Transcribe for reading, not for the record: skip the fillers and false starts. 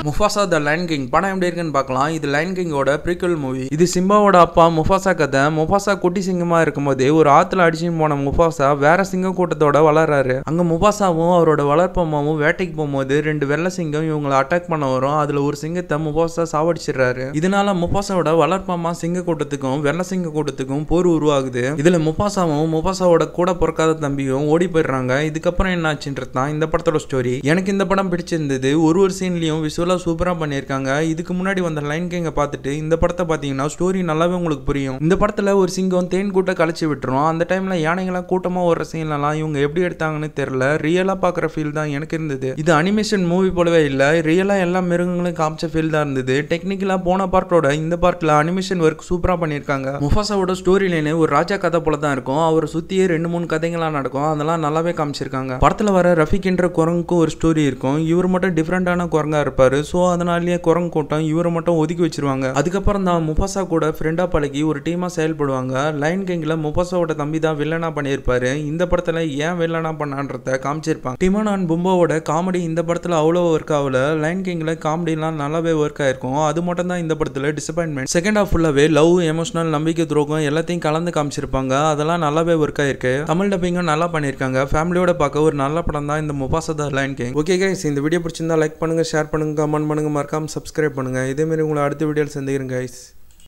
Mufasa the line king படம் எப்படி இருக்குன்னு பார்க்கலாம். இது லைன் கிங்கோட ப்ரீக்வல் மூவி. இது சிம்பாவோட அப்பா முஃபாசா கதை. முஃபாசா குட்டி சிங்கமா இருக்கும்போது ஒரு ஆத்துல அடிச்சுன்னு போன முஃபாசா வேற சிங்க கூட்டத்தோட வளர்றாரு. அங்க முஃபாசாவும் அவரோட வளர்ப்பம்மாவும் வேட்டைக்கு போகும்போது 2 வெள்ளை சிங்கம் இவங்களை அட்டாக் பண்ண வரும். அதுல ஒரு சிங்கத்தை முஃபாசா சாவடிச்சிடுறாரு. இதனால முஃபாசாவோட வளர்ப்பம்மா சிங்க கூட்டத்துக்கும் வெள்ளை சிங்க கூட்டத்துக்கும் போர் உருவாகுது. இதுல முஃபாசாவும் முஃபாசாவோட கூட பிறக்காத தம்பியும் ஓடி போயிடுறாங்க. இதுக்கப்புறம் என்ன ஆச்சுன்றது தான் இந்த படத்தோட ஸ்டோரி. எனக்கு இந்த படம் பிடிச்சிருந்தது. ஒரு சீன்லயும் விசுவலா சூப்பரா பண்ணிருக்காங்க. இதுக்கு முன்னாடி வந்த லைன் கிங்க பார்த்துட்டு இந்த படத்தை பாத்தீங்கன்னா ஸ்டோரி நல்லாவே உங்களுக்கு புரியும். இந்த படத்துல ஒரு சிங்கம் தேன் கூட்ட கழிச்சு விட்டுரும். அந்த டைம்ல யானைகளாம் கூட்டமா ஒரு சீன்லாம் இவங்க எப்படி எடுத்தாங்கன்னு தெரியல. ரியலா பாக்குற ஃபீல் தான் எனக்கு இருந்தது. இது அனிமேஷன் மூவி போலவே இல்ல, ரியலா எல்லா மிருகங்களும் காமிச்ச ஃபீல் தான் இருந்தது. டெக்னிக்கலா போன பார்ட்டோட இந்த பார்ட்ல அனிமேஷன் ஒர்க் சூப்பரா பண்ணிருக்காங்க. முஃபாசாவோட ஸ்டோரி லைன் ஒரு ராஜா கதை போல தான் இருக்கும். அவரை சுத்தியே 2-3 கதைகளா நடக்கும். அதெல்லாம் நல்லாவே காமிச்சிருக்காங்க. படத்துல வர ரஃபிக் என்ற குரங்குக்கும் ஒரு ஸ்டோரி இருக்கும். இவர் மட்டும் டிஃப்ரெண்டான குரங்கா இருப்பாரு. சோ அதனாலேயே குரங்கு கூட்டம் இவரை மட்டும் ஒதுக்கி வச்சிருவாங்க. அதுக்கப்புறம் தான் முஃபாசா கூட ஃப்ரெண்டா பழகி ஒரு டீமா செயல்படுவாங்க. லைன் கிங்ல முஃபாசாவோட தம்பி தான் வில்லனா பண்ணியிருப்பாரு. இந்த படத்துல ஏன் வில்லனா பண்ணான்றத காமிச்சிருப்பாங்க. டிமோன் அண்ட் பும்பாவோட காமெடி இந்த படத்துல அவ்வளோ ஒர்க் ஆகல. லைன் கிங்ல காமெடிலாம் நல்லாவே ஒர்க் ஆயிருக்கும். அது மட்டும் தான் இந்த படத்துல டிசப்பாயின்மெண்ட். செகண்ட் ஹாஃப் ஃபுல்லாவே லவ், எமோஷனல், நம்பிக்கை, துரோகம் எல்லாத்தையும் கலந்து காமிச்சிருப்பாங்க. அதெல்லாம் நல்லாவே ஒர்க் ஆயிருக்கு. தமிழ் டப்பிங்கும் நல்லா பண்ணிருக்காங்க. ஃபேமிலியோட பார்க்க ஒரு நல்ல படம் தான் இந்த Mufasa the line king. Okay guys, இந்த வீடியோ பிடிச்சிருந்தா லைக் பண்ணுங்க, ஷேர் பண்ணுங்க, கமெண்ட் பண்ணுங்க, மறக்காம சப்ஸ்கிரைப் பண்ணுங்க. இதே மாதிரி உங்களை அடுத்த வீடியோவில் சந்திக்கிறேன் கைஸ்.